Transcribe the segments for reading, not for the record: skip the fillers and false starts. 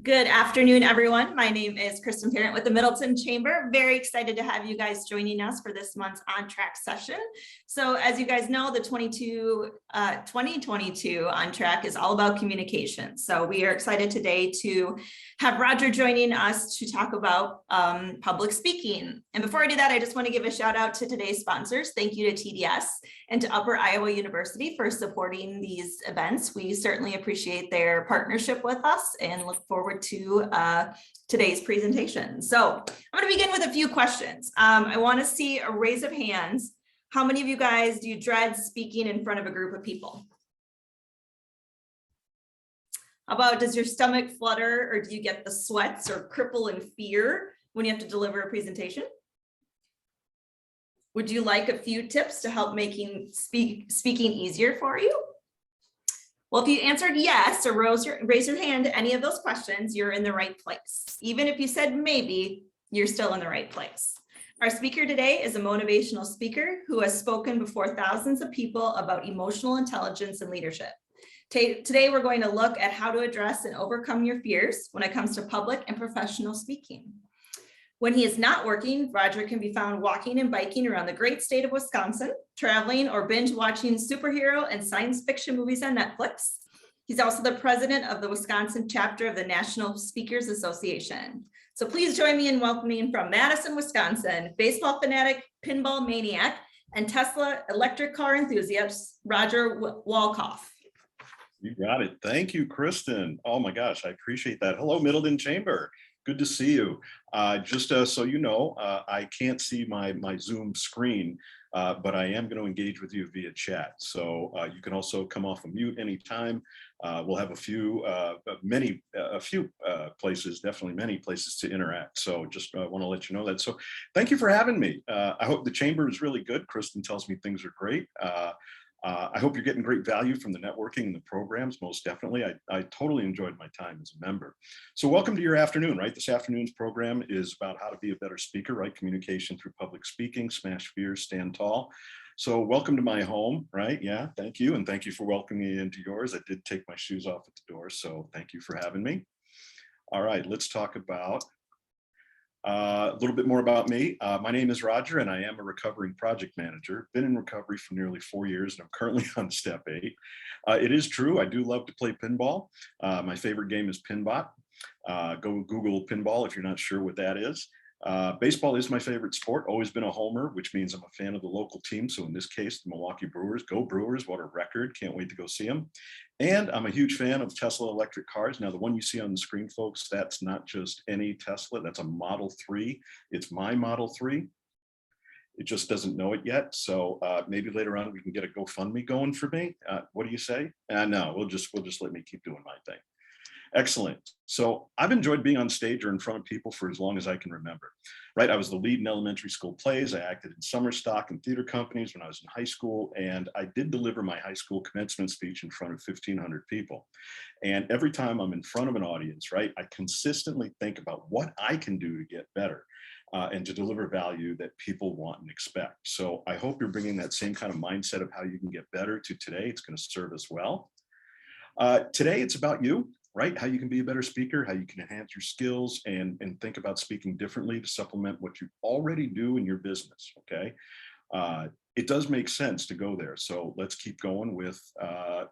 Good afternoon, everyone. My name is Kristen Parent with the Middleton Chamber. Very excited to have you guys joining us for this month's On Track session. So as you guys know, the 2022 On Track is all about communication. So we are excited today to have Roger joining us to talk about public speaking. And before I do that, I just want to give a shout out to today's sponsors. Thank you to TDS and to Upper Iowa University for supporting these events. We certainly appreciate their partnership with us and look forward to today's presentation. So I'm going to begin with a few questions. I want to see a raise of hands. How many of you guys do you dread speaking in front of a group of people? How about, does your stomach flutter, or do you get the sweats or cripple in fear when you have to deliver a presentation? Would you like a few tips to help making speaking easier for you? Well, if you answered yes or raise your hand to any of those questions, you're in the right place. Even if you said maybe, you're still in the right place. Our speaker today is a motivational speaker who has spoken before thousands of people about emotional intelligence and leadership. Today, we're going to look at how to address and overcome your fears when it comes to public and professional speaking. When he is not working, Roger can be found walking and biking around the great state of Wisconsin, traveling or binge watching superhero and science fiction movies on Netflix. He's also the president of the Wisconsin chapter of the National Speakers Association. So please join me in welcoming from Madison, Wisconsin, baseball fanatic, pinball maniac, and Tesla electric car enthusiast, Roger Wolkoff. You got it. Thank you, Kristen. Oh my gosh, I appreciate that. Hello, Middleton Chamber. Good to see you. Just so you know, I can't see my Zoom screen, but I am going to engage with you via chat. So you can also come off of mute anytime. We'll have a few places, definitely many places to interact. So just want to let you know that. So thank you for having me. I hope the chamber is really good. Kristen tells me things are great. I hope you're getting great value from the networking and the programs, most definitely. I totally enjoyed my time as a member. So welcome to your afternoon, right? This afternoon's program is about how to be a better speaker, right? Communication through public speaking, smash fears, stand tall. So welcome to my home, right? Yeah, thank you. And thank you for welcoming me into yours. I did take my shoes off at the door, so thank you for having me. All right, let's talk about a little bit more about me. My name is Roger, and I am a recovering project manager. Been in recovery for nearly 4 years, and I'm currently on step 8. It is true, I do love to play pinball. My favorite game is Pinbot. Go Google pinball if you're not sure what that is. Baseball is my favorite sport, always been a homer, which means I'm a fan of the local team. So in this case, the Milwaukee Brewers. Go Brewers, what a record. Can't wait to go see them. And I'm a huge fan of Tesla electric cars. Now, the one you see on the screen, folks, that's not just any Tesla, that's a Model 3. It's my Model 3. It just doesn't know it yet. So maybe later on we can get a GoFundMe going for me. What do you say? No, we'll just let me keep doing my thing. Excellent. So I've enjoyed being on stage or in front of people for as long as I can remember, right? I was the lead in elementary school plays. I acted in summer stock and theater companies when I was in high school, and I did deliver my high school commencement speech in front of 1,500 people. And every time I'm in front of an audience, right, I consistently think about what I can do to get better and to deliver value that people want and expect. So I hope you're bringing that same kind of mindset of how you can get better to today. It's going to serve us well. Today, it's about you. Right? How you can be a better speaker, how you can enhance your skills and think about speaking differently to supplement what you already do in your business, okay? It does make sense to go there. So let's keep going with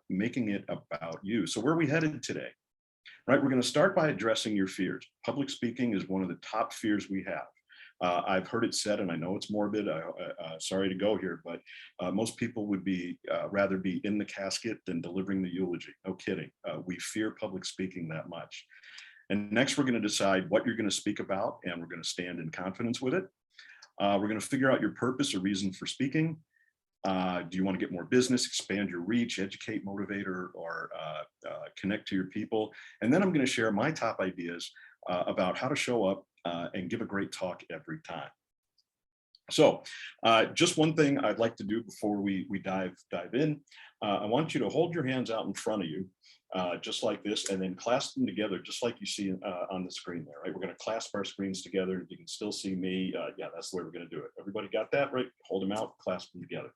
making it about you. So where are we headed today? Right, we're gonna start by addressing your fears. Public speaking is one of the top fears we have. I've heard it said, and I know it's morbid, sorry to go here, but most people would rather be in the casket than delivering the eulogy. No kidding. We fear public speaking that much. And next, we're going to decide what you're going to speak about, and we're going to stand in confidence with it. We're going to figure out your purpose or reason for speaking. Do you want to get more business, expand your reach, educate, motivate, or connect to your people? And then I'm going to share my top ideas about how to show up and give a great talk every time. So just one thing I'd like to do before we dive in. I want you to hold your hands out in front of you, just like this, and then clasp them together, just like you see on the screen there, right? We're going to clasp our screens together. You can still see me. Yeah, that's the way we're going to do it. Everybody got that, right? Hold them out, clasp them together.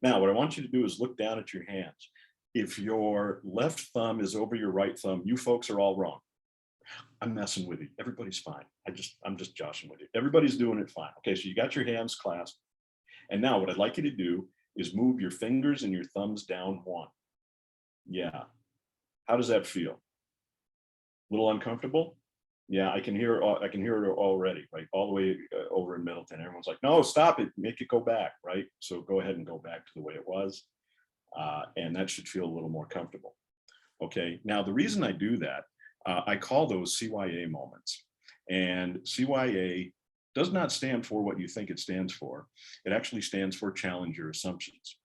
Now, what I want you to do is look down at your hands. If your left thumb is over your right thumb, you folks are all wrong. I'm messing with you. Everybody's fine. I'm just joshing with you. Everybody's doing it fine. Okay, so you got your hands clasped. And now what I'd like you to do is move your fingers and your thumbs down one. Yeah. How does that feel? A little uncomfortable? Yeah, I can hear it already, right? All the way over in Middleton. Everyone's like, no, stop it, make it go back, right? So go ahead and go back to the way it was. And that should feel a little more comfortable. Okay, now the reason I do that, I call those CYA moments. And CYA does not stand for what you think it stands for. It actually stands for challenge your assumptions.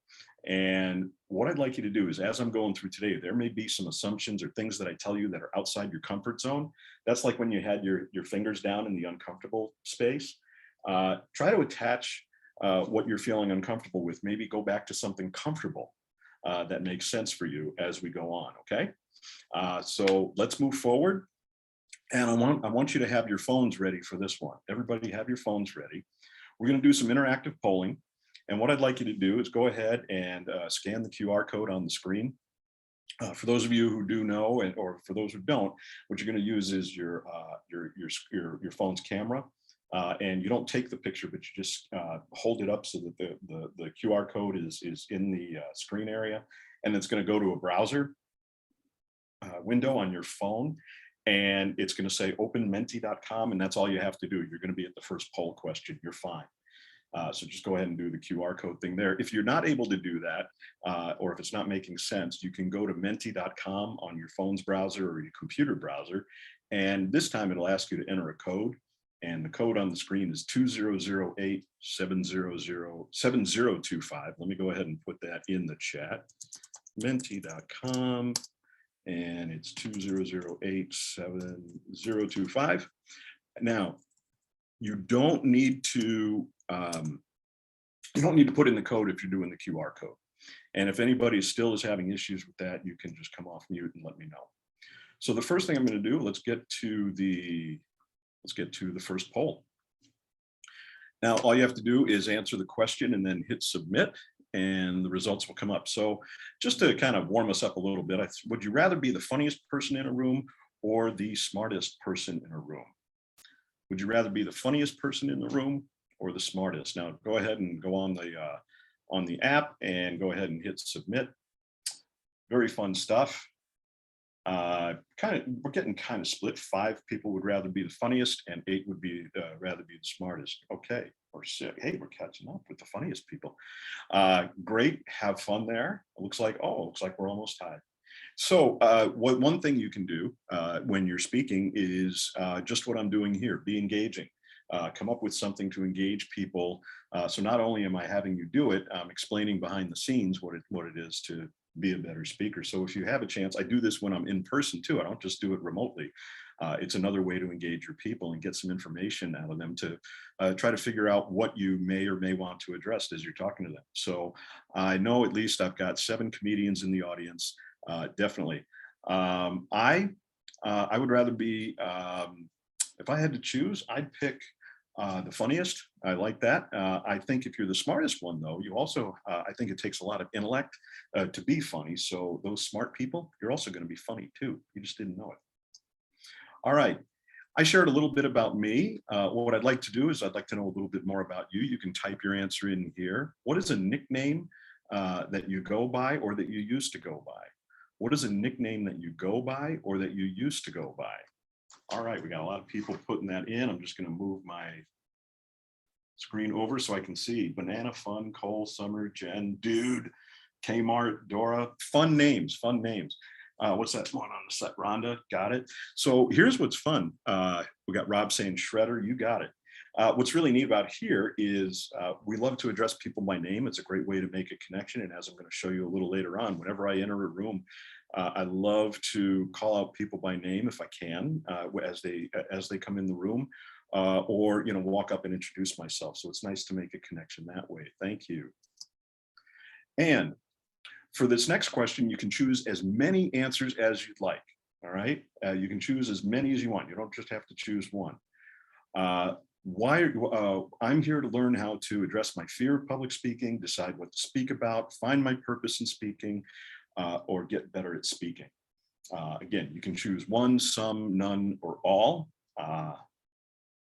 And what I'd like you to do is, as I'm going through today, there may be some assumptions or things that I tell you that are outside your comfort zone. That's like when you had your fingers down in the uncomfortable space. Try to attach what you're feeling uncomfortable with. Maybe go back to something comfortable that makes sense for you as we go on, okay? So let's move forward. And I want you to have your phones ready for this one. Everybody have your phones ready. We're going to do some interactive polling. And what I'd like you to do is go ahead and scan the QR code on the screen. For those of you who do know, or for those who don't, what you're going to use is your phone's camera. And you don't take the picture, but you just hold it up so that the QR code is in the screen area. And it's going to go to a browser window on your phone. And it's going to say openmenti.com. And that's all you have to do. You're going to be at the first poll question. You're fine. So just go ahead and do the QR code thing there. If you're not able to do that, or if it's not making sense, you can go to menti.com on your phone's browser or your computer browser. And this time it'll ask you to enter a code. And the code on the screen is 2008 7025. Let me go ahead and put that in the chat. Menti.com. And it's 2008 7025. Now, you don't need to put in the code if you're doing the QR code. And if anybody still is having issues with that, you can just come off mute and let me know. So the first thing I'm going to do, let's get to the first poll. Now, all you have to do is answer the question and then hit submit, and the results will come up. So just to kind of warm us up a little bit, would you rather be the funniest person in a room or the smartest person in a room? Would you rather be the funniest person in the room or the smartest? Now, go ahead and go on the app and go ahead and hit submit. Very fun stuff. We're getting kind of split. 5 people would rather be the funniest, and 8 would rather be the smartest. Okay, or 6. Hey, we're catching up with the funniest people. Great, have fun there. It looks like we're almost tied. So one thing you can do when you're speaking is just what I'm doing here, be engaging. Come up with something to engage people. So not only am I having you do it, I'm explaining behind the scenes what it is to be a better speaker. So if you have a chance, I do this when I'm in person too. I don't just do it remotely. It's another way to engage your people and get some information out of them to try to figure out what you may or may want to address as you're talking to them. So I know at least I've got 7 comedians in the audience. Definitely. I would rather be, if I had to choose, I'd pick the funniest. I like that. I think if you're the smartest one, though, you also, I think it takes a lot of intellect to be funny. So those smart people, you're also going to be funny too. You just didn't know it. All right. I shared a little bit about me. What I'd like to do is I'd like to know a little bit more about you. You can type your answer in here. What is a nickname that you go by or that you used to go by? What is a nickname that you go by or that you used to go by? All right, we got a lot of people putting that in. I'm just going to move my screen over so I can see. Banana, Fun, Cole, Summer, Jen, Dude, Kmart, Dora. Fun names, fun names. What's that one on the set? Rhonda, got it. So here's what's fun. We got Rob saying Shredder, you got it. What's really neat about here is we love to address people by name. It's a great way to make a connection. And as I'm going to show you a little later on, whenever I enter a room, I love to call out people by name if I can, as they come in the room, or walk up and introduce myself. So it's nice to make a connection that way. Thank you. And for this next question, you can choose as many answers as you'd like. All right, you can choose as many as you want. You don't just have to choose one. I'm here to learn how to address my fear of public speaking, decide what to speak about, find my purpose in speaking, or get better at speaking. Again, you can choose one, some, none, or all.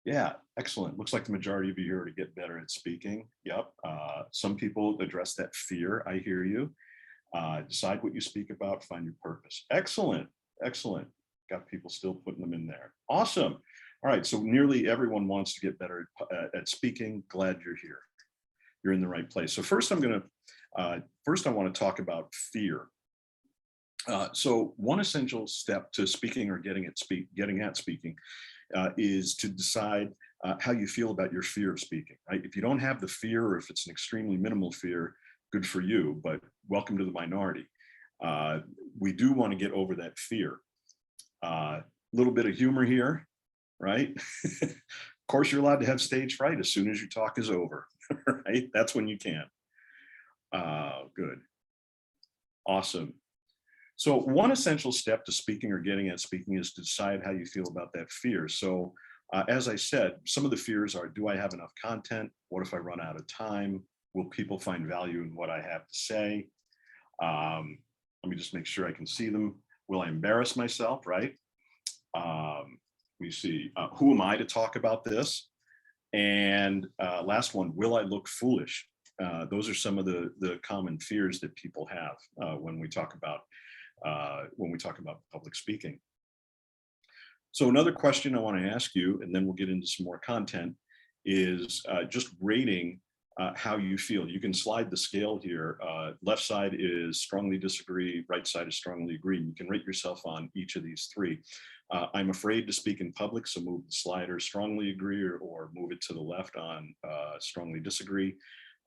Yeah, excellent. Looks like the majority of you here are to get better at speaking. Yep. Some people address that fear. I hear you. Decide what you speak about, find your purpose. Excellent. Excellent. Got people still putting them in there. Awesome. All right. So nearly everyone wants to get better at speaking. Glad you're here. You're in the right place. So first I want to talk about fear. So one essential step to speaking or getting at speaking is to decide how you feel about your fear of speaking, right? If you don't have the fear, or if it's an extremely minimal fear, good for you, but welcome to the minority. We do want to get over that fear. Little bit of humor here, right? Of course, you're allowed to have stage fright as soon as your talk is over, right? That's when you can. Good. Awesome. So one essential step to speaking or getting at speaking is to decide how you feel about that fear. So as I said, some of the fears are, do I have enough content? What if I run out of time? Will people find value in what I have to say? Let me just make sure I can see them. Will I embarrass myself, right? Let me see, who am I to talk about this? And last one, will I look foolish? Those are some of the common fears that people have when we talk about public speaking. So another question I want to ask you, and then we'll get into some more content, is just rating how you feel. You can slide the scale here. Left side is strongly disagree, right side is strongly agree. You can rate yourself on each of these three. I'm afraid to speak in public, so move the slider strongly agree, or move it to the left on strongly disagree.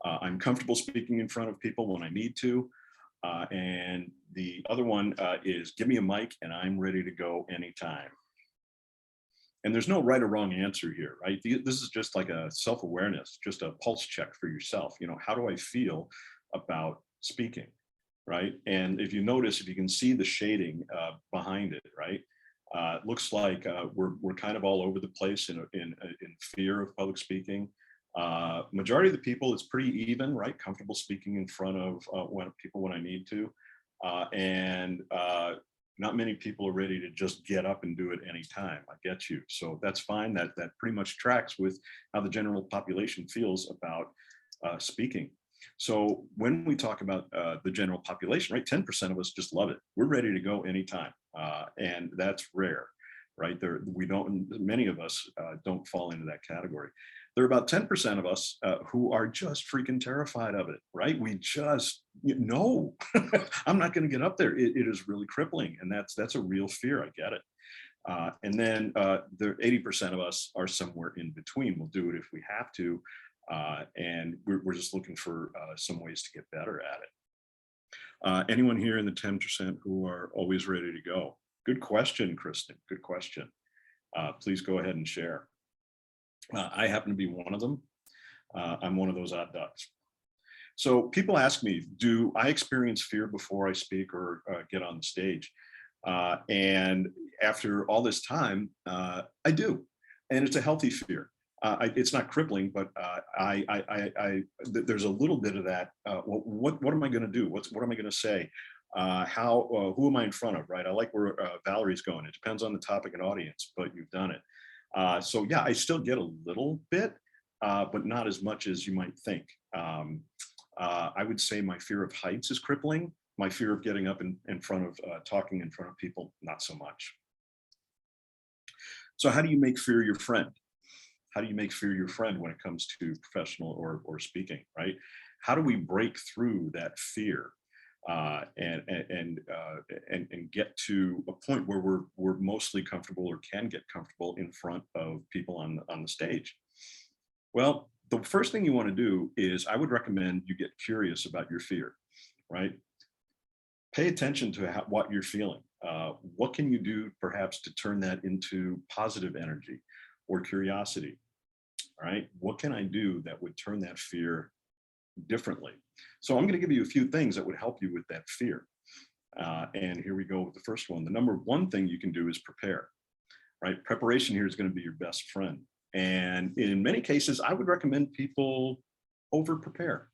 I'm comfortable speaking in front of people when I need to. And the other one is give me a mic and I'm ready to go anytime. And there's no right or wrong answer here, right? This is just like a self-awareness, just a pulse check for yourself. You know, how do I feel about speaking, right? And if you notice, if you can see the shading behind it, right? It looks like we're kind of all over the place in fear of public speaking. Majority of the people, it's pretty even, right? Comfortable speaking in front of people when I need to. And not many people are ready to just get up and do it anytime. I get you. So that's fine. That pretty much tracks with how the general population feels about speaking. So when we talk about the general population, right, 10% of us just love it. We're ready to go anytime. And that's rare, right? Many of us don't fall into that category. There are about 10% of us who are just freaking terrified of it, right? We just, no, I'm not going to get up there. It is really crippling. And that's a real fear. I get it. And then the 80% of us are somewhere in between. We'll do it if we have to. And we're just looking for some ways to get better at it. Anyone here in the 10% who are always ready to go? Good question, Kristen. Good question. Please go ahead and share. I happen to be one of them. I'm one of those odd ducks. So people ask me, do I experience fear before I speak or get on the stage? And after all this time, I do. And it's a healthy fear. It's not crippling, but there's a little bit of that. What am I going to do? What am I going to say? Who am I in front of, right? I like where Valerie's going. It depends on the topic and audience, but you've done it. So yeah, I still get a little bit, but not as much as you might think. I would say my fear of heights is crippling. My fear of getting up in front of, talking in front of people, not so much. So how do you make fear your friend? How do you make fear your friend when it comes to professional or speaking, right? How do we break through that fear? And get to a point where we're mostly comfortable or can get comfortable in front of people on the stage. Well, the first thing you want to do is I would recommend you get curious about your fear, right? Pay attention to what you're feeling. What can you do perhaps to turn that into positive energy or curiosity, right? What can I do that would turn that fear differently? So I'm going to give you a few things that would help you with that fear. And here we go with the first one. The number one thing you can do is prepare, right? Preparation here is going to be your best friend. And in many cases, I would recommend people over prepare.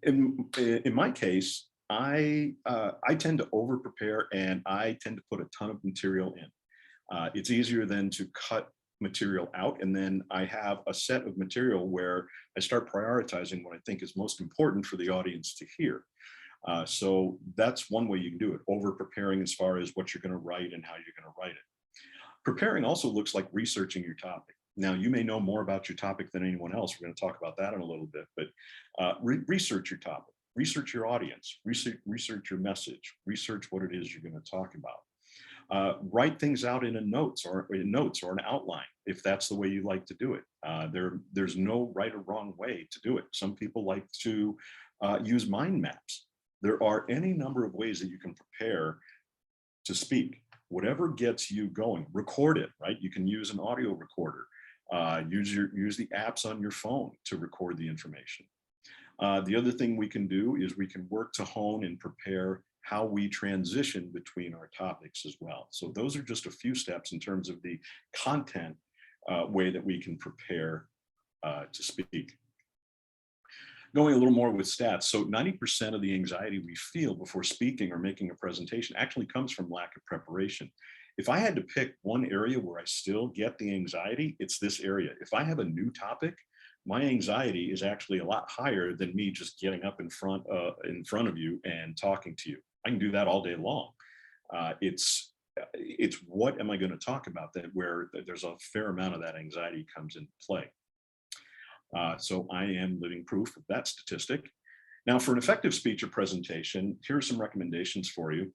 In my case, I tend to over prepare, and I tend to put a ton of material in. It's easier than to cut material out, and then I have a set of material where I start prioritizing what I think is most important for the audience to hear. So that's one way you can do it, over preparing as far as what you're going to write and how you're going to write it. Preparing also looks like researching your topic. Now, you may know more about your topic than anyone else. We're going to talk about that in a little bit, but research your topic, research your audience, research your message, research what it is you're going to talk about. Write things out in notes or an outline, if that's the way you like to do it. There's no right or wrong way to do it. Some people like to use mind maps. There are any number of ways that you can prepare to speak. Whatever gets you going, record it, right? You can use an audio recorder. Use the apps on your phone to record the information. The other thing we can do is we can work to hone and prepare how we transition between our topics as well. So those are just a few steps in terms of the content way that we can prepare to speak. Going a little more with stats. So 90% of the anxiety we feel before speaking or making a presentation actually comes from lack of preparation. If I had to pick one area where I still get the anxiety, it's this area. If I have a new topic, my anxiety is actually a lot higher than me just getting up in front of you and talking to you. I can do that all day long. It's what am I going to talk about that where there's a fair amount of that anxiety comes into play. So I am living proof of that statistic. Now, for an effective speech or presentation, here are some recommendations for you.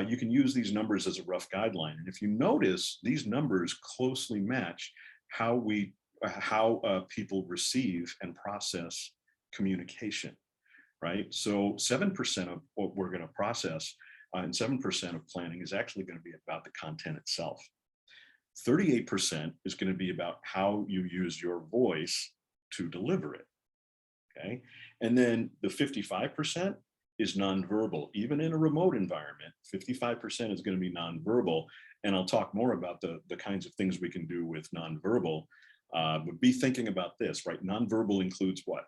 You can use these numbers as a rough guideline. And if you notice, these numbers closely match how people receive and process communication, right? So 7% of what we're going to process and 7% of planning is actually going to be about the content itself. 38% is going to be about how you use your voice to deliver it, okay? And then the 55% is nonverbal. Even in a remote environment, 55% is going to be nonverbal. And I'll talk more about the kinds of things we can do with nonverbal. But be thinking about this, right? Nonverbal includes what?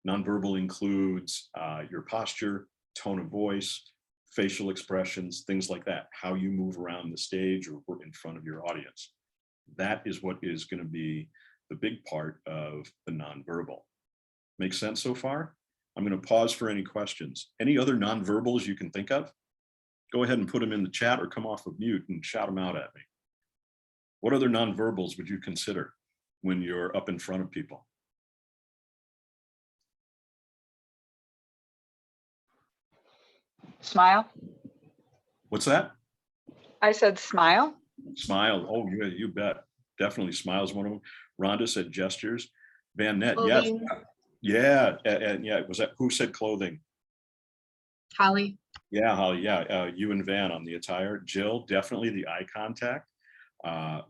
Nonverbal includes your posture, tone of voice, facial expressions, things like that, how you move around the stage or in front of your audience. That is what is going to be the big part of the nonverbal. Make sense so far? I'm going to pause for any questions. Any other nonverbals you can think of? Go ahead and put them in the chat or come off of mute and shout them out at me. What other nonverbals would you consider when you're up in front of people? Smile. What's that? I said smile. Smile. Oh, you bet. Definitely smile is one of them. Rhonda said gestures. Van Net, Clothing. yes. Yeah, and yeah, was that, who said clothing? Holly. Yeah, Holly, yeah, you and Van on the attire. Jill, definitely the eye contact.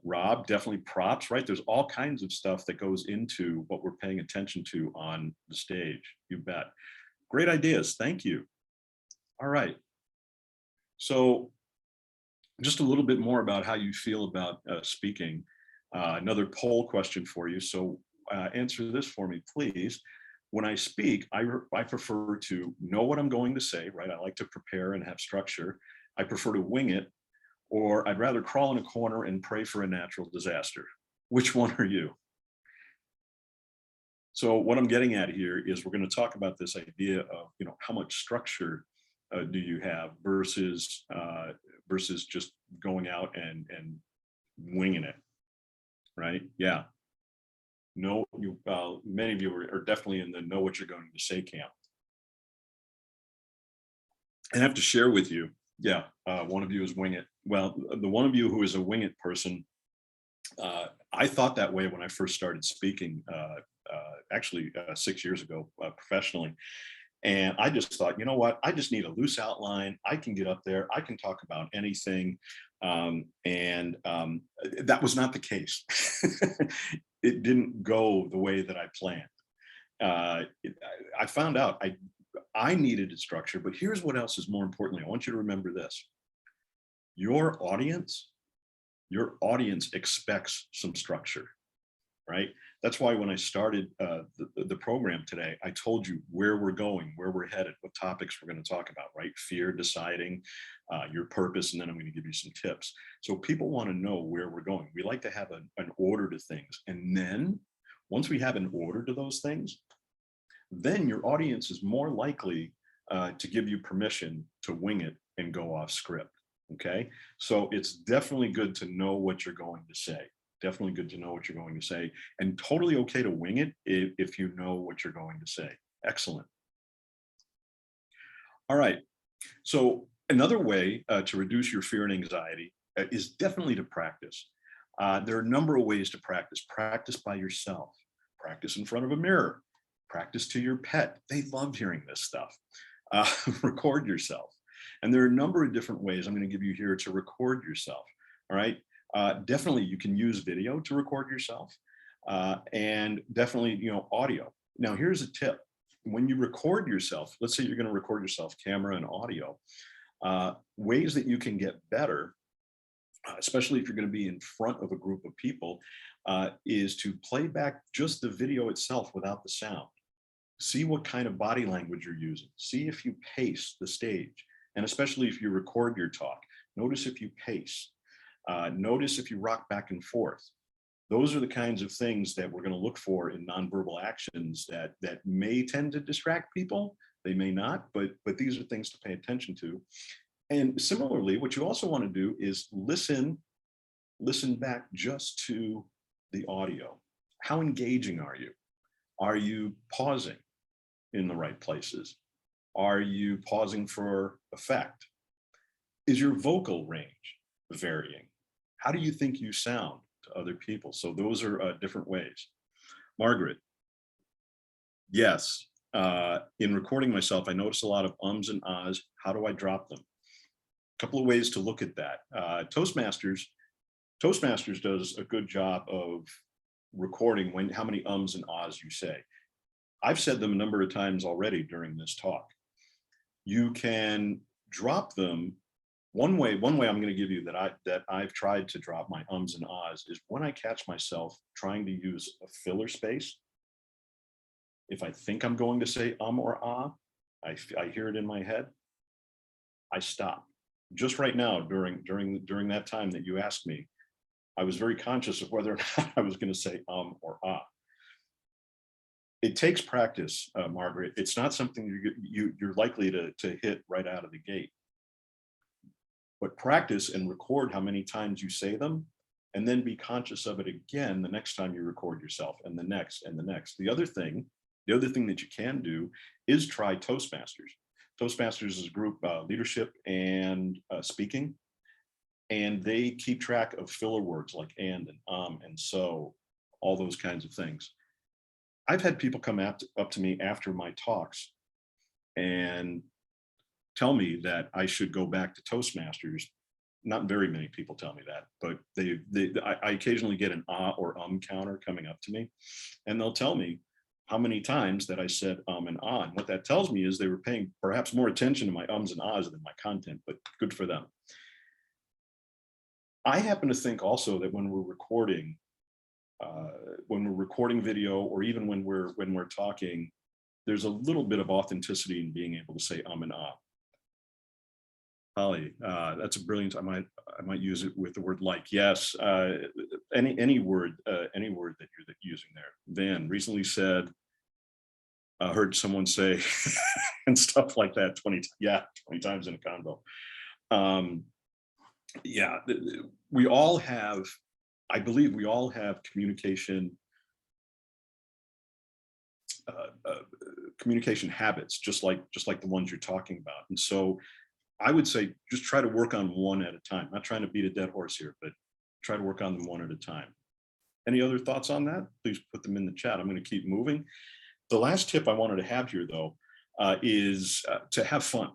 Rob, definitely props, right? There's all kinds of stuff that goes into what we're paying attention to on the stage. You bet. Great ideas, thank you. All right. So just a little bit more about how you feel about speaking. Another poll question for you. So answer this for me, please. When I speak, I prefer to know what I'm going to say, right? I like to prepare and have structure. I prefer to wing it, or I'd rather crawl in a corner and pray for a natural disaster. Which one are you? So what I'm getting at here is we're going to talk about this idea of, how much structure do you have versus just going out and winging it, right? Yeah. No, many of you are definitely in the know what you're going to say camp. I have to share with you, yeah, one of you is wing it. Well, the one of you who is a wing it person, I thought that way when I first started speaking, actually 6 years ago professionally. And I just thought, you know what, I just need a loose outline. I can get up there. I can talk about anything. That was not the case. It didn't go the way that I planned. I found out I needed a structure, but here's what else is more importantly. I want you to remember this. Your audience expects some structure, right? That's why when I started the program today, I told you where we're going, where we're headed, what topics we're going to talk about, right? Fear, deciding, your purpose, and then I'm going to give you some tips. So people want to know where we're going. We like to have an order to things. And then once we have an order to those things, then your audience is more likely to give you permission to wing it and go off script. Okay, so it's definitely good to know what you're going to say. Definitely good to know what you're going to say, and totally okay to wing it if you know what you're going to say. Excellent. All right. So another way to reduce your fear and anxiety is definitely to practice. There are a number of ways to practice. Practice by yourself. Practice in front of a mirror. Practice to your pet. They love hearing this stuff. Record yourself. And there are a number of different ways I'm going to give you here to record yourself. All right. Definitely you can use video to record yourself, and definitely, audio. Now here's a tip. When you record yourself, let's say you're going to record yourself, camera and audio, ways that you can get better, especially if you're going to be in front of a group of people, is to play back just the video itself without the sound. See what kind of body language you're using. See if you pace the stage. And especially if you record your talk, notice if you pace. Notice if you rock back and forth. Those are the kinds of things that we're going to look for in nonverbal actions that may tend to distract people. They may not, but these are things to pay attention to. And similarly, what you also want to do is listen back just to the audio. How engaging are you? Are you pausing in the right places? Are you pausing for effect? Is your vocal range varying? How do you think you sound to other people? So those are different ways. Margaret, yes. In recording myself, I notice a lot of ums and ahs. How do I drop them? A couple of ways to look at that. Toastmasters does a good job of recording how many ums and ahs you say. I've said them a number of times already during this talk. You can drop them. One way I'm going to give you that I've tried to drop my ums and ahs is when I catch myself trying to use a filler space. If I think I'm going to say or ah, I hear it in my head, I stop. Just right now, during that time that you asked me, I was very conscious of whether or not I was going to say or ah. It takes practice, Margaret. It's not something you're likely to hit right out of the gate. But practice and record how many times you say them, and then be conscious of it again the next time you record yourself, and the next and the next. The other thing that you can do is try Toastmasters. Toastmasters is a group leadership and speaking, and they keep track of filler words like and so, all those kinds of things. I've had people come up to me after my talks and tell me that I should go back to Toastmasters. Not very many people tell me that, but I occasionally get an ah or counter coming up to me, and they'll tell me how many times that I said and ah. And what that tells me is they were paying perhaps more attention to my ums and ahs than my content, but good for them. I happen to think also that when we're recording video, or even when we're talking, there's a little bit of authenticity in being able to say and ah. Holly, that's a brilliant. I might use it with the word like. Yes, any word that you're using there. Van recently said, I heard someone say, and stuff like that 20 times in a convo. We all have, I believe we all have communication habits, just like the ones you're talking about. And so I would say just try to work on one at a time. Not trying to beat a dead horse here, but try to work on them one at a time. Any other thoughts on that? Please put them in the chat. I'm going to keep moving. The last tip I wanted to have here, though, is to have fun.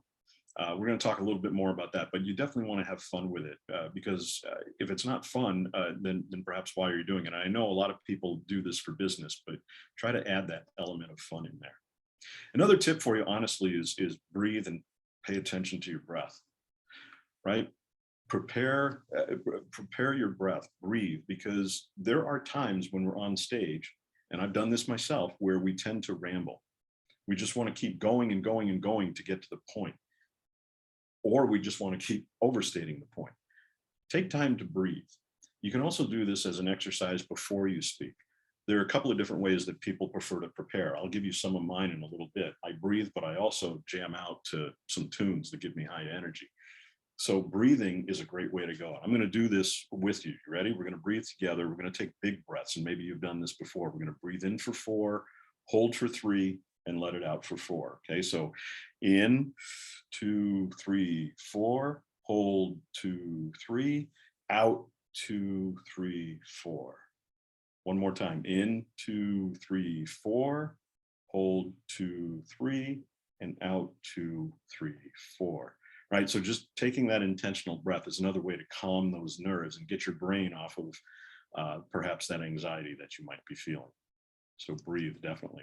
We're going to talk a little bit more about that, but you definitely want to have fun with it, because if it's not fun, then perhaps why are you doing it? I know a lot of people do this for business, but try to add that element of fun in there. Another tip for you, honestly, is breathe and pay attention to your breath, right? Prepare your breath, breathe, because there are times when we're on stage and I've done this myself, where we tend to ramble. We just want to keep going and going and going to get to the point, or we just want to keep overstating the point. Take time to breathe. You can also do this as an exercise before you speak. There are a couple of different ways that people prefer to prepare. I'll give you some of mine in a little bit. I breathe, but I also jam out to some tunes that give me high energy. So breathing is a great way to go. I'm going to do this with you. You ready? We're going to breathe together. We're going to take big breaths, and maybe you've done this before. We're going to breathe in for 4, hold for 3, and let it out for 4. Okay, so in, 2, 3, 4, hold 2, 3, out 2, 3, 4. One more time. In, 2, 3, 4, hold 2, 3, and out 2, 3, 4. Right. So just taking that intentional breath is another way to calm those nerves and get your brain off of perhaps that anxiety that you might be feeling. So breathe, definitely.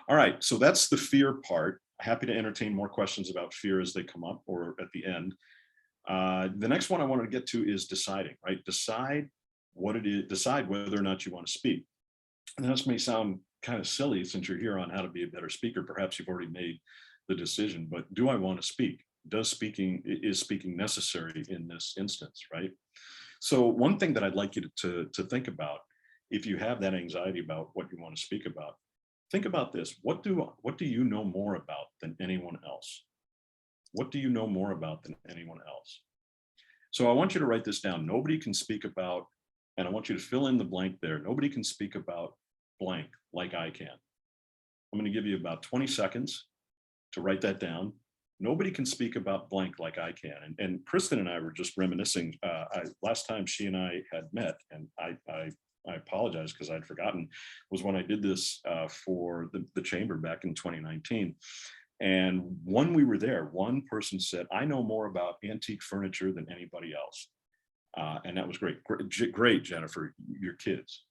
All right. So that's the fear part. Happy to entertain more questions about fear as they come up or at the end. The next one I wanted to get to is deciding, right? Decide what it is, decide whether or not you want to speak. And this may sound kind of silly since you're here on how to be a better speaker. Perhaps you've already made the decision, but do I want to speak? Is speaking necessary in this instance, right? So one thing that I'd like you to think about, if you have that anxiety about what you want to speak about, think about this. What do you know more about than anyone else? What do you know more about than anyone else? So I want you to write this down. Nobody can speak about, and I want you to fill in the blank there. Nobody can speak about blank like I can. I'm going to give you about 20 seconds to write that down. Nobody can speak about blank like I can. And Kristen and I were just reminiscing. Last time she and I had met, and I apologize because I'd forgotten, was when I did this for the chamber back in 2019. And when we were there, one person said, I know more about antique furniture than anybody else. And that was great. Great, Jennifer, your kids.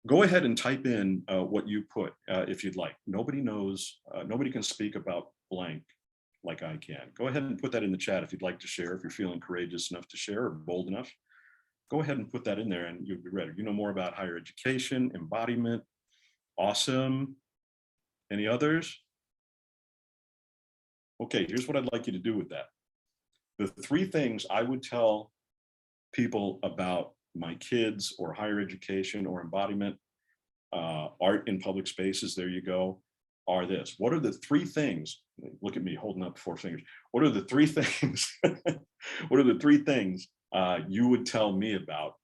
Go ahead and type in what you put if you'd like. Nobody can speak about blank like I can. Go ahead and put that in the chat if you'd like to share, if you're feeling courageous enough to share or bold enough. Go ahead and put that in there and you'll be ready. You know more about higher education, embodiment. Awesome. Any others? Okay, here's what I'd like you to do with that. The 3 things I would tell people about my kids or higher education or embodiment, art in public spaces, there you go, are this. What are the 3 things? Look at me holding up 4 fingers. What are the 3 things? What are the 3 things you would tell me about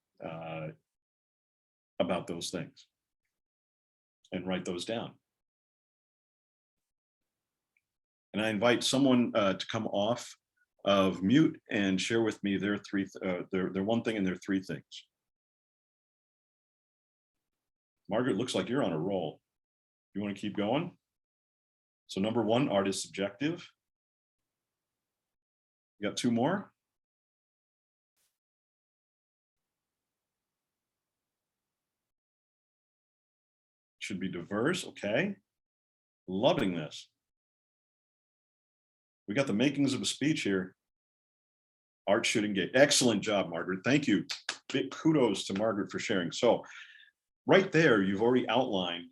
those things? And write those down. And I invite someone to come off of mute and share with me their 1 thing and their 3 things. Margaret, looks like you're on a roll. You want to keep going? So number 1, art is subjective. You got 2 more? Should be diverse, okay. Loving this. We got the makings of a speech here. Art should engage. Excellent job, Margaret. Thank you. Big kudos to Margaret for sharing. So right there, you've already outlined,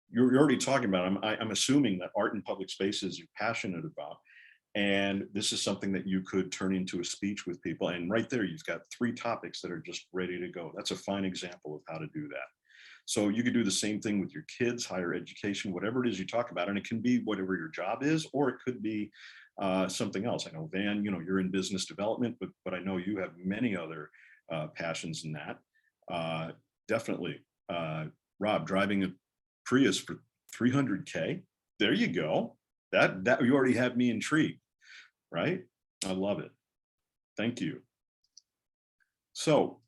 you're already talking about, I'm assuming that art in public spaces you're passionate about. And this is something that you could turn into a speech with people. And right there, you've got 3 topics that are just ready to go. That's a fine example of how to do that. So you could do the same thing with your kids, higher education, whatever it is you talk about. And it can be whatever your job is, or it could be something else. I know, Van, you're in business development, but I know you have many other passions in that. Definitely. Rob, driving a Prius for 300K. There you go. That you already have me intrigued, right? I love it. Thank you. So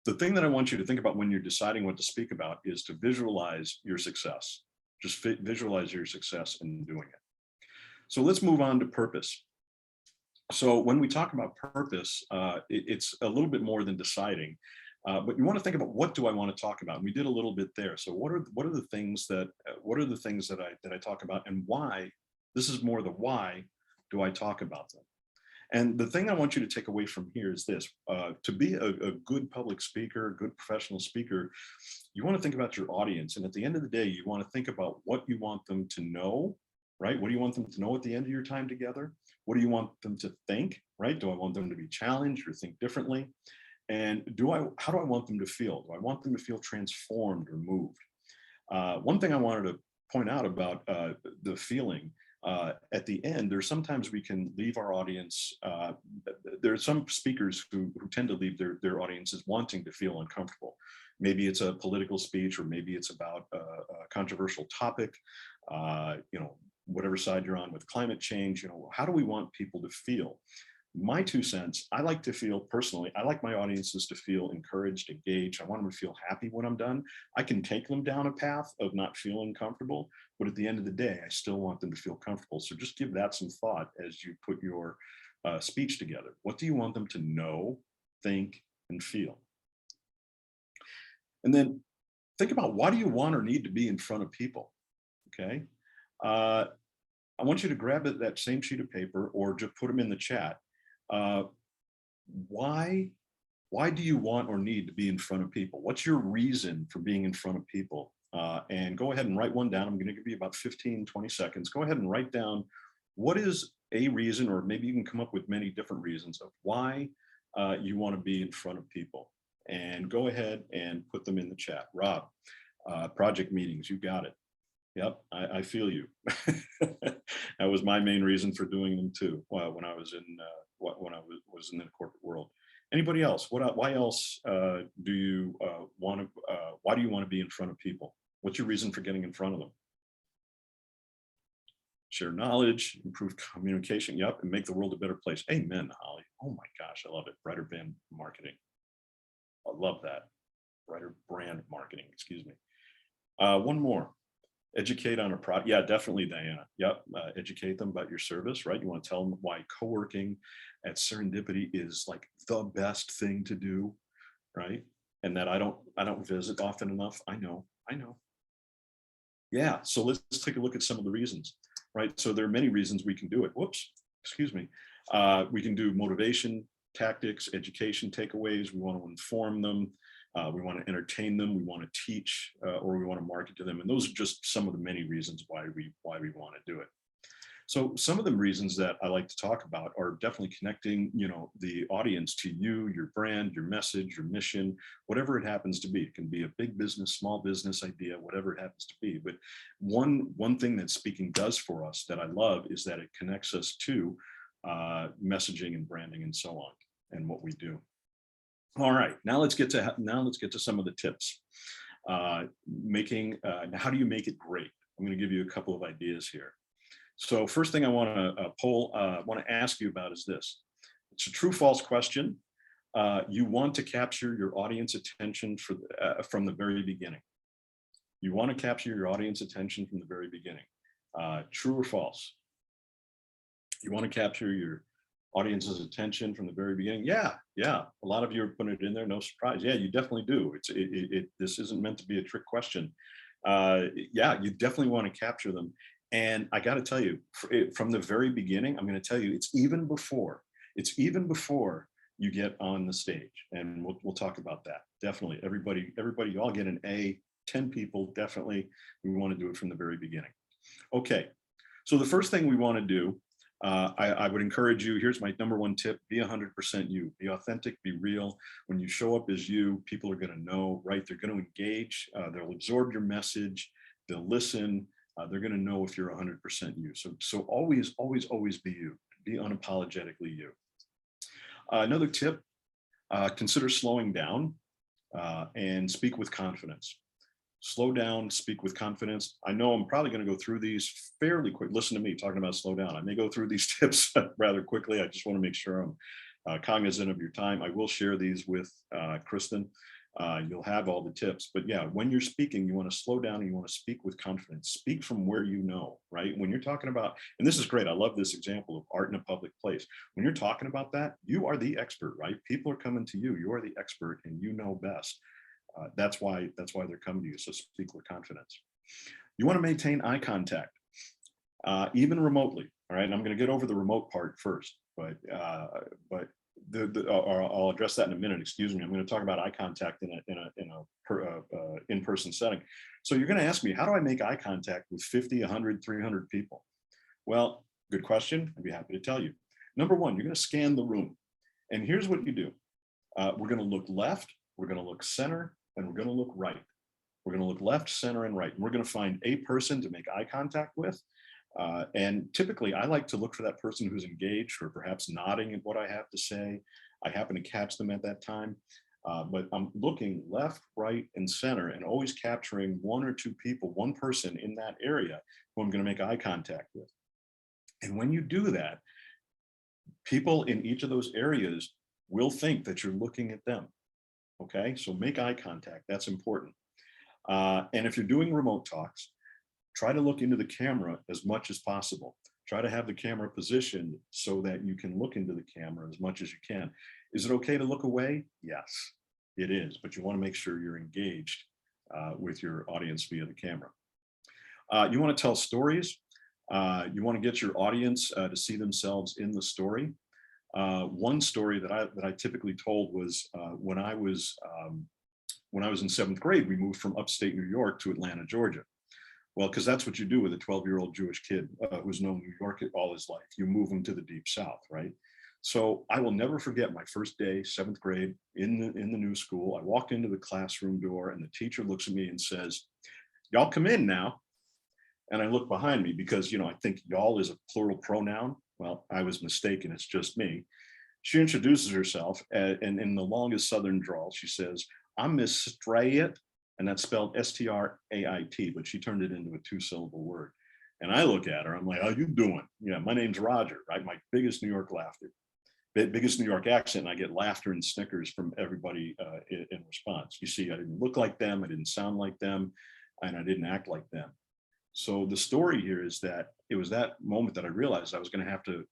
the thing that I want you to think about when you're deciding what to speak about is to visualize your success. Just visualize your success in doing it. So let's move on to purpose. So when we talk about purpose, it's a little bit more than deciding, but you want to think about, what do I want to talk about? And we did a little bit there. So what are the things that I talk about, and why? This is more the why do I talk about them? And the thing I want you to take away from here is this, to be a good public speaker, a good professional speaker, you want to think about your audience. And at the end of the day, you want to think about what you want them to know, right? What do you want them to know at the end of your time together? What do you want them to think, right? Do I want them to be challenged or think differently? And how do I want them to feel? Do I want them to feel transformed or moved? One thing I wanted to point out about the feeling, at the end, there's sometimes we can leave our audience, there are some speakers who tend to leave their audiences wanting to feel uncomfortable. Maybe it's a political speech, or maybe it's about a controversial topic, whatever side you're on with climate change. How do we want people to feel? My 2 cents, I like to feel personally, I like my audiences to feel encouraged, engaged. I want them to feel happy when I'm done. I can take them down a path of not feeling comfortable, but at the end of the day, I still want them to feel comfortable. So just give that some thought as you put your speech together. What do you want them to know, think, and feel? And then think about, why do you want or need to be in front of people? Okay. I want you to grab that same sheet of paper, or just put them in the chat. Why do you want or need to be in front of people? What's your reason for being in front of people? And go ahead and write one down. I'm going to give you about 15, 20 seconds. Go ahead and write down what is a reason, or maybe you can come up with many different reasons of why you want to be in front of people. And go ahead and put them in the chat. Rob, project meetings, you got it. Yep, I feel you. That was my main reason for doing them too. When I was in was in the corporate world. Anybody else? Why else do you want to? Why do you want to be in front of people? What's your reason for getting in front of them? Share knowledge, improve communication. Yep, and make the world a better place. Amen, Holly. Oh my gosh, I love it. Brighter brand marketing. I love that. Brighter brand marketing. Excuse me. One more. Educate on a product. Yeah, definitely, Diana. Yep. Educate them about your service, right? You want to tell them why co-working at Serendipity is like the best thing to do, right? And that I don't visit often enough. I know. Yeah. So let's take a look at some of the reasons, right? So there are many reasons we can do it. Whoops. Excuse me. We can do motivation, tactics, education takeaways. We want to inform them. We want to entertain them, we want to teach, or we want to market to them. And those are just some of the many reasons why we want to do it. So some of the reasons that I like to talk about are definitely connecting, the audience to you, your brand, your message, your mission, whatever it happens to be. It can be a big business, small business idea, whatever it happens to be. But one thing that speaking does for us that I love is that it connects us to messaging and branding and so on, and what we do. All right, now let's get to some of the tips. How do you make it great? I'm going to give you a couple of ideas here. So first thing I want to ask you about is this. It's a true/false question. You want to capture your audience attention from the very beginning. You want to capture your audience attention from the very beginning. True or false? You want to capture your audience's attention from the very beginning. Yeah. A lot of you are putting it in there. No surprise. Yeah, you definitely do. This isn't meant to be a trick question. Yeah, you definitely want to capture them. And I got to tell you, from the very beginning, I'm going to tell you, it's even before you get on the stage. And we'll talk about that. Definitely. Everybody, you all get an A, 10 people. Definitely. We want to do it from the very beginning. Okay. So the first thing we want to do, I would encourage you, here's my number one tip, be 100% you, be authentic, be real. When you show up as you, people are going to know, right? They're going to engage, they'll absorb your message, they'll listen, they're going to know if you're 100% you. So always be you, be unapologetically you. Another tip, consider slowing down and speak with confidence. Slow down, speak with confidence. I know I'm probably going to go through these fairly quick. Listen to me talking about slow down. I may go through these tips rather quickly. I just want to make sure I'm cognizant of your time. I will share these with Kristen. You'll have all the tips. But yeah, when you're speaking, you want to slow down and you want to speak with confidence. Speak from where you know, right? When you're talking about, and this is great. I love this example of art in a public place. When you're talking about that, you are the expert, right? People are coming to you. You are the expert and you know best. That's why they're coming to you. So speak with confidence. You want to maintain eye contact, even remotely. All right. And I'm going to get over the remote part first. but I'll address that in a minute. Excuse me. I'm going to talk about eye contact in a in-person setting. So you're going to ask me, how do I make eye contact with 50, 100, 300 people? Well, good question. I'd be happy to tell you. Number one, you're going to scan the room. And here's what you do. We're going to look left, we're going to look center, and we're going to look right. We're going to look left, center, and right. And we're going to find a person to make eye contact with. And typically, I like to look for that person who's engaged or perhaps nodding at what I have to say. I happen to catch them at that time. But I'm looking left, right, and center, and always capturing one or two people, one person in that area who I'm going to make eye contact with. And when you do that, people in each of those areas will think that you're looking at them. Okay, so make eye contact. That's important. And if you're doing remote talks, try to look into the camera as much as possible. Try to have the camera positioned so that you can look into the camera as much as you can. Is it okay to look away? Yes, it is, but you want to make sure you're engaged with your audience via the camera. You want to tell stories. You want to get your audience to see themselves in the story. One story that I typically told was when I was in 7th grade, we moved from upstate New York to Atlanta, Georgia. Well, because that's what you do with a 12-year-old Jewish kid who's known New York all his life. You move him to the deep South, right? So I will never forget my first day, 7th grade, in the new school. I walked into the classroom door and the teacher looks at me and says, "Y'all come in now." And I look behind me because, I think y'all is a plural pronoun. Well, I was mistaken. It's just me. She introduces herself and in the longest Southern drawl, she says, "I'm Miss Strayet," and that's spelled S-T-R-A-I-T, but she turned it into a 2-syllable word. And I look at her, I'm like, "How you doing?" My name's Roger, right? My biggest New York laughter, biggest New York accent. And I get laughter and snickers from everybody in response. You see, I didn't look like them. I didn't sound like them, and I didn't act like them. So the story here is that it was that moment that I realized I was going to have to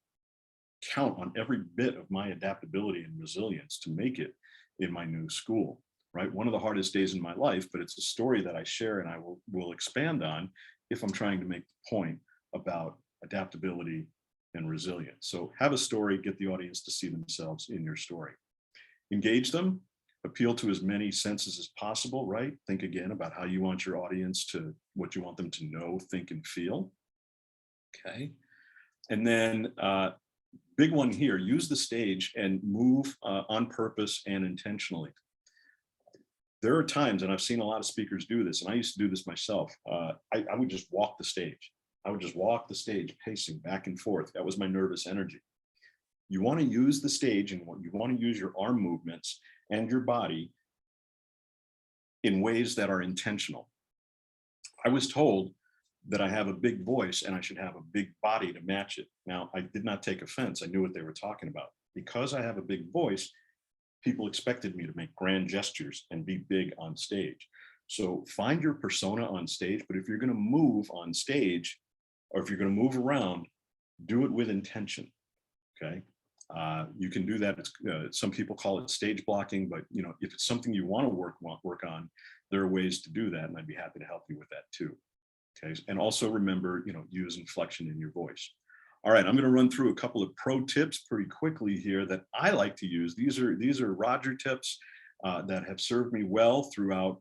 count on every bit of my adaptability and resilience to make it in my new school, right? One of the hardest days in my life, but it's a story that I share and I will expand on if I'm trying to make the point about adaptability and resilience. So have a story, get the audience to see themselves in your story. Engage them. Appeal to as many senses as possible, right? Think again about how you want your audience to, what you want them to know, think, and feel. Okay. And then big one here, use the stage and move on purpose and intentionally. There are times, and I've seen a lot of speakers do this, and I used to do this myself. I would just walk the stage. I would just walk the stage, pacing back and forth. That was my nervous energy. You want to use the stage and you want to use your arm movements and your body in ways that are intentional. I was told that I have a big voice and I should have a big body to match it. Now, I did not take offense. I knew what they were talking about. Because I have a big voice, people expected me to make grand gestures and be big on stage. So find your persona on stage, but if you're going to move on stage, or if you're going to move around, do it with intention, okay? You can do that. Some people call it stage blocking, but if it's something you want to work on, there are ways to do that, and I'd be happy to help you with that too. Okay, and also remember, use inflection in your voice. All right, I'm going to run through a couple of pro tips pretty quickly here that I like to use. These are Roger tips that have served me well throughout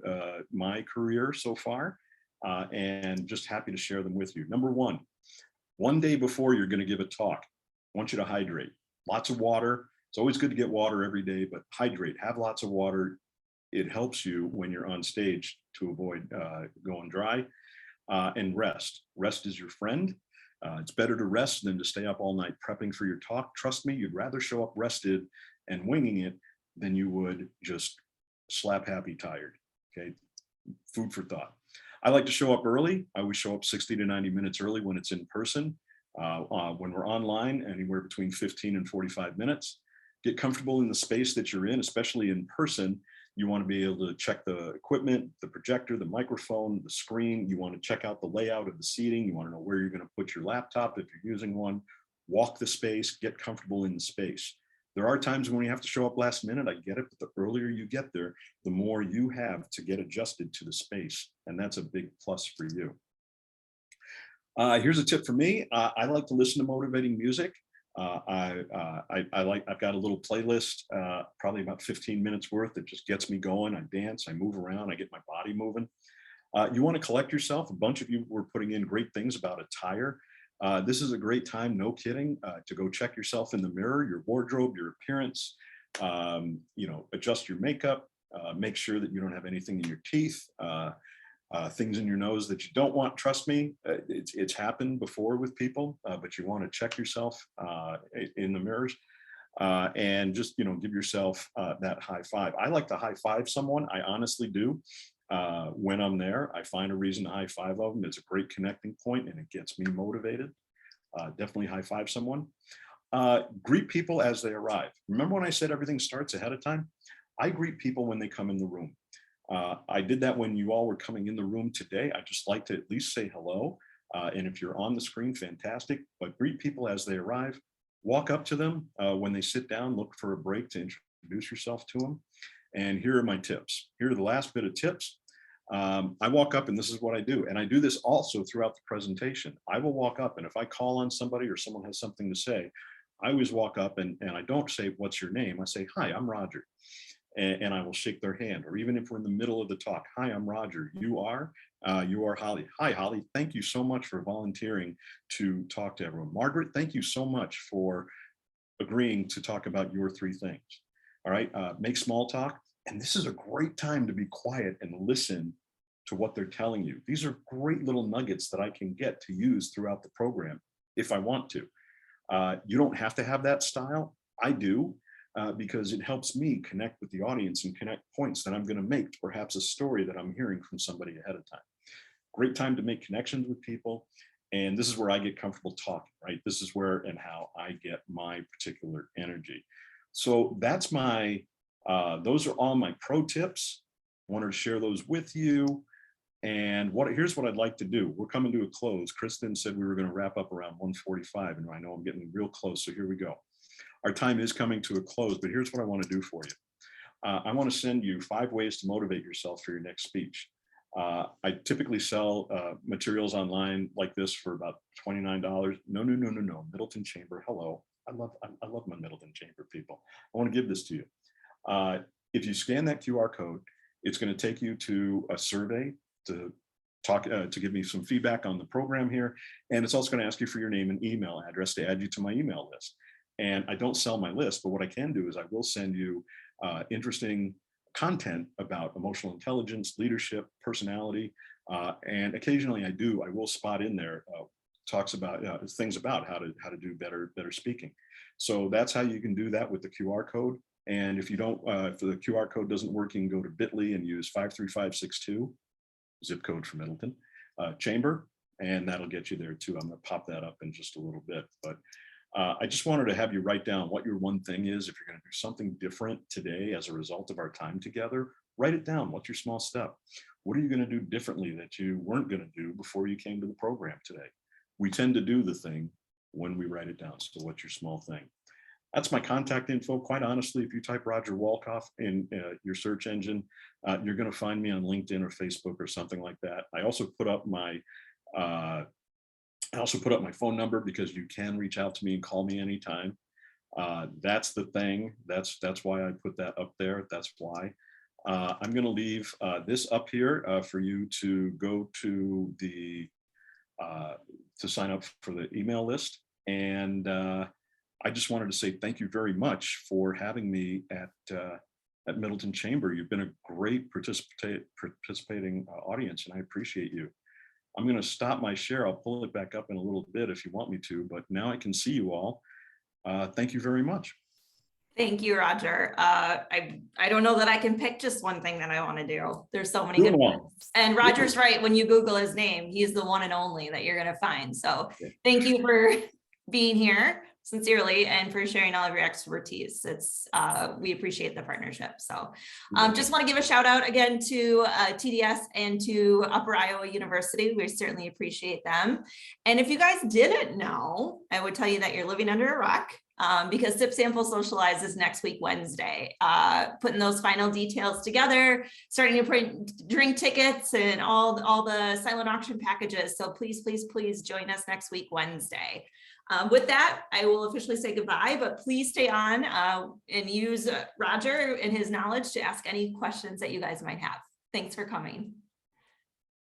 my career so far, and just happy to share them with you. Number one day before you're going to give a talk, I want you to hydrate. Lots of water. It's always good to get water every day, but hydrate, have lots of water. It helps you when you're on stage to avoid going dry. And rest. Rest is your friend. It's better to rest than to stay up all night prepping for your talk. Trust me, you'd rather show up rested and winging it than you would just slap happy tired. Okay, food for thought. I like to show up early. I always show up 60 to 90 minutes early when it's in person. When we're online, anywhere between 15 and 45 minutes. Get comfortable in the space that you're in, especially in person. You want to be able to check the equipment, the projector, the microphone, the screen. You want to check out the layout of the seating. You want to know where you're going to put your laptop if you're using one. Walk the space, get comfortable in the space. There are times when you have to show up last minute. I get it, but the earlier you get there, the more you have to get adjusted to the space. And that's a big plus for you. Here's a tip for me. I like to listen to motivating music. I've got a little playlist, probably about 15 minutes worth that just gets me going. I dance, I move around, I get my body moving. You want to collect yourself. A bunch of you were putting in great things about attire. This is a great time, no kidding, to go check yourself in the mirror, your wardrobe, your appearance, adjust your makeup, make sure that you don't have anything in your teeth, things in your nose that you don't want. Trust me, it's happened before with people, but you want to check yourself in the mirrors and just, give yourself that high five. I like to high five someone. I honestly do. When I'm there, I find a reason to high five of them. It's a great connecting point and it gets me motivated. Definitely high five someone. Greet people as they arrive. Remember when I said everything starts ahead of time? I greet people when they come in the room. I did that when you all were coming in the room today. I just like to at least say hello. And if you're on the screen, fantastic. But greet people as they arrive. Walk up to them when they sit down. Look for a break to introduce yourself to them. And here are my tips. Here are the last bit of tips. I walk up and this is what I do. And I do this also throughout the presentation. I will walk up and if I call on somebody or someone has something to say, I always walk up and I don't say, what's your name? I say, hi, I'm Roger. And I will shake their hand. Or even if we're in the middle of the talk, hi, I'm Roger. You are Holly. Hi, Holly. Thank you so much for volunteering to talk to everyone. Margaret, thank you so much for agreeing to talk about your 3 things. All right, make small talk. And this is a great time to be quiet and listen to what they're telling you. These are great little nuggets that I can get to use throughout the program if I want to. You don't have to have that style. I do. Because it helps me connect with the audience and connect points that I'm going to make to perhaps a story that I'm hearing from somebody ahead of time. Great time to make connections with people. And this is where I get comfortable talking, right? This is where and how I get my particular energy. So that's those are all my pro tips. I wanted to share those with you. And here's what I'd like to do. We're coming to a close. Kristen said we were going to wrap up around 1:45, and I know I'm getting real close. So here we go. Our time is coming to a close, but here's what I want to do for you. I want to send you 5 ways to motivate yourself for your next speech. I typically sell materials online like this for about $29. No. Middleton Chamber, hello. I love my Middleton Chamber people. I want to give this to you. If you scan that QR code, it's going to take you to a survey to give me some feedback on the program here. And it's also going to ask you for your name and email address to add you to my email list. And I don't sell my list, but what I can do is I will send you interesting content about emotional intelligence, leadership, personality, and occasionally I will spot in there talks about things about how to do better speaking. So that's how you can do that with the QR code. And if you don't, if the QR code doesn't work, you can go to bit.ly and use 53562, zip code for Middleton Chamber, and that'll get you there too. I'm going to pop that up in just a little bit, but. I just wanted to have you write down what your one thing is. If you're going to do something different today as a result of our time together, write it down. What's your small step? What are you going to do differently that you weren't going to do before you came to the program today? We tend to do the thing when we write it down. So what's your small thing? That's my contact info. Quite honestly, if you type Roger Wolkoff in your search engine, you're going to find me on LinkedIn or Facebook or something like that. I also put up my phone number because you can reach out to me and call me anytime. That's the thing. That's why I put that up there. That's why. I'm going to leave this up here for you to go to to sign up for the email list. And I just wanted to say thank you very much for having me at Middleton Chamber. You've been a great participating audience, and I appreciate you. I'm going to stop my share. I'll pull it back up in a little bit if you want me to, but now I can see you all. Thank you very much. Thank you, Roger. I don't know that I can pick just one thing that I want to do. There's so many good ones. And Roger's right. When you Google his name, he's the one and only that you're going to find. So thank you for being here sincerely and for sharing all of your expertise. We appreciate the partnership. So just want to give a shout out again to TDS and to Upper Iowa University. We certainly appreciate them. And if you guys didn't know, I would tell you that you're living under a rock. because Sip Sample Socialize is next week, Wednesday. Putting those final details together, starting to print drink tickets and all the silent auction packages. So please, please, please join us next week, Wednesday. With that, I will officially say goodbye, but please stay on and use Roger and his knowledge to ask any questions that you guys might have. Thanks for coming.